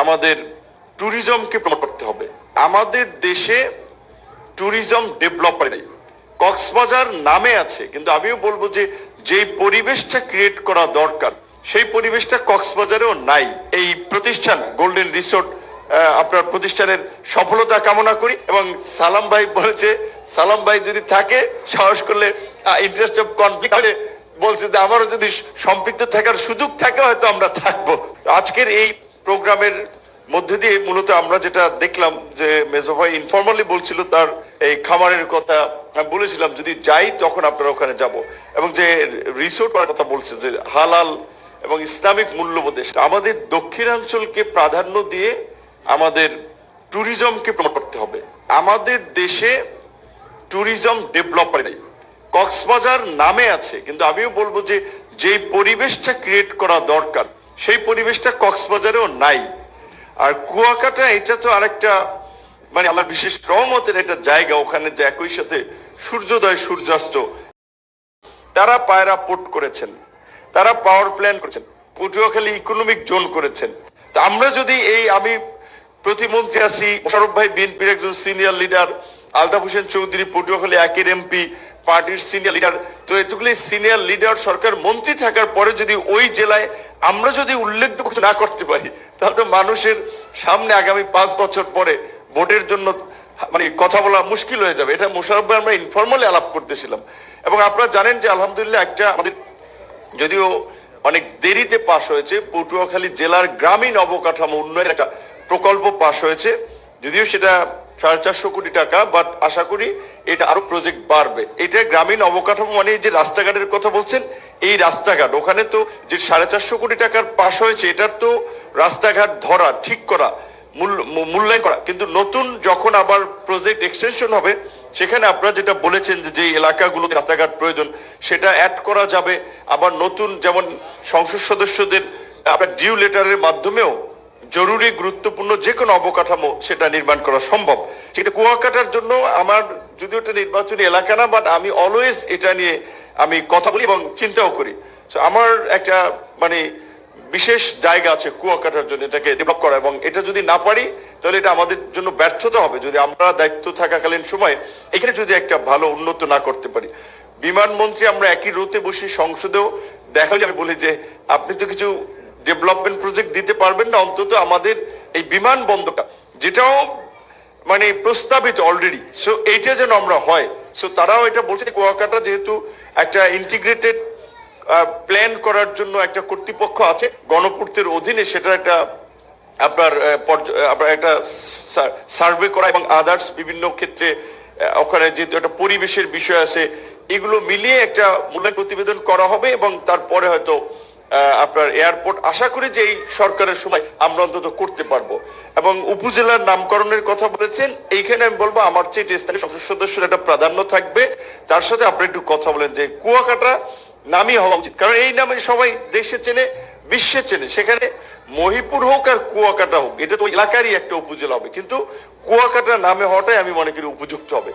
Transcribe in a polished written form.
আমাদের ট্যুরিজমকে প্রমোট করতে হবে। আমাদের দেশে ট্যুরিজম ডেভেলপার নেই, কক্সবাজার নামে আছে, কিন্তু আমিও বলবো যে যেই পরিবেশটা ক্রিয়েট করা দরকার সেই পরিবেশটা কক্সবাজারেও নাই। এই প্রতিষ্ঠান গোল্ডেন রিসোর্ট আপনার প্রতিষ্ঠানের সফলতা কামনা করি। এবং সালাম ভাই বলেছে, সালাম ভাই যদি থাকে সাহস করলে ইন্টারেস্ট অফ কনফ্লিক্ট হলে বলছে যে আমারও যদি সম্পৃক্ত থাকার সুযোগ থাকে হয়তো আমরা থাকবো। আজকের এই প্রোগ্রামের মধ্যে দিয়ে মূলত আমরা যেটা দেখলাম যে মেজো ভাই ইনফর্মালি বলছিল তার এই খামারের কথা, আমি বলেছিলাম যদি যাই তখন আপনারা ওখানে যাব, এবং যে রিসোর্ট করার কথা বলছে যে হালাল এবং ইসলামিক মূল্যবোধে আমাদের দক্ষিণাঞ্চলকে প্রাধান্য দিয়ে আমাদের ট্যুরিজমকে প্রমোট করতে হবে। আমাদের দেশে ট্যুরিজম ডেভেলপার নেই, কক্সবাজার নামে আছে, কিন্তু আমিও বলবো যে যেই পরিবেশটা ক্রিয়েট করা দরকার সেই পরিবেশটা কক্সবাজারেও নাই। আর কুয়াকাটা এটা তো আরেকটা মানে আমার বিশেষ রহমতের একটা জায়গা, ওখানে যে একই সাথে সূর্যোদয় সূর্যাস্ত। তারা পায়রা পোর্ট করেছেন, তারা পাওয়ার প্ল্যান্ট করেছেন, পটুয়াখালী ইকোনমিক জোন করেছেন। তা আমরা যদি আমি প্রতিমন্ত্রী আছি, মোশাররফ ভাই বিএনপির একজন সিনিয়র লিডার, আলতাফ হোসেন চৌধুরী পটুয়াখালী একের এমপি, পার্টির সিনিয়র লিডার, তো এতগুলি সিনিয়র লিডার সরকার মন্ত্রী থাকার পরে যদি ওই জেলায় আমরা যদি উল্লেখযোগ্য কিছু না করতে পারি তাহলে তো মানুষের সামনে আগামী 5 বছর পরে ভোটের জন্য মানে কথা বলা মুশকিল হয়ে যাবে। এটা মোশাররফ ভাই আমরা ইনফর্মালি আলাপ করতেছিলাম। এবং আপনারা জানেন যে আলহামদুলিল্লাহ একটা আমাদের যদিও অনেক দেরিতে পাশ হয়েছে, পটুয়াখালী জেলার গ্রামীণ অবকাঠামো উন্নয়নের একটা প্রকল্প পাশ হয়েছে, যদিও সেটা 450 কোটি টাকা, বাট আশা করি এটা আরো প্রজেক্ট বাড়বে। এটা গ্রামীণ অবকাঠামো মানে যে রাস্তাঘাটের কথা বলছেন, এই রাস্তাঘাট ওখানে তো যে 450 কোটি টাকার পাশ হয়েছে এটার তো রাস্তাঘাট ধরা, ঠিক করা, মূল্যায়ন করা, কিন্তু নতুন যখন আবার প্রজেক্ট এক্সটেনশন হবে সেখানে আপনারা যেটা বলেছেন যে এলাকাগুলোতে রাস্তাঘাট প্রয়োজন সেটা অ্যাড করা যাবে। আবার নতুন যেমন সংসদ সদস্যদের আপনার ডিউ লেটারের মাধ্যমেও জরুরি গুরুত্বপূর্ণ যে কোনো অবকাঠামো সেটা নির্মাণ করা সম্ভব। সেটা কুয়াকাটার জন্য আমার যদিও এটা নির্বাচনী এলাকা না, বাট আমি অলওয়েজ এটা নিয়ে আমি কথা বলি এবং চিন্তাও করি। আমার একটা মানে বিশেষ জায়গা আছে কুয়াকাটার জন্য এটাকে ডেভেলপ করা, এবং এটা যদি না পারি তাহলে এটা আমাদের জন্য ব্যর্থতা হবে যদি আমরা দায়িত্ব থাকাকালীন সময় এখানে যদি একটা ভালো উন্নত না করতে পারি। বিমানমন্ত্রী আমরা একই রোতে বসে সংসদেও দেখা যায়, আমি বলি যে আপনি তো কিছু ডেভেলপমেন্ট প্রজেক্ট দিতে পারবেন না, অন্তত আমাদের এই বিমানবন্দরটা যেটাও মানে প্রস্তাবিত অলরেডি, সো এইটা যেন আমরা হয়। সো তারাও এটা বলছে কুয়াকাটা যেহেতু একটা ইন্টিগ্রেটেড প্ল্যান করার জন্য একটা কর্তৃপক্ষ আছে গণপূর্তের অধীনে, সেটা একটা আপনার একটা সার্ভে করা এবং আদার্স বিভিন্ন ক্ষেত্রে ওখানে যেহেতু একটা পরিবেশের বিষয় আছে, এগুলো মিলিয়ে একটা মূল্যায়ন প্রতিবেদন করা হবে এবং তারপরে হয়তো আপনার এয়ারপোর্ট আশা করি যে এই সরকারের সময় আমরা অন্তত করতে পারবো। এবং উপজেলার নামকরণের কথা বলেছেন, এইখানে আমি বলবো আমার চেয়ে স্থানীয় সংসদ সদস্যের একটা প্রাধান্য থাকবে। তার সাথে আপনি একটু কথা বলেন যে কুয়াকাটা নামই হওয়া উচিত, কারণ এই নামে সবাই দেশে চেনে, বিশ্বে চেনে। সেখানে মহিপুর হোক আর কুয়াকাটা হোক, এটা তো এলাকারই একটা উপজেলা হবে, কিন্তু কুয়াকাটা নামে হওয়াটাই আমি মনে করি উপযুক্ত হবে।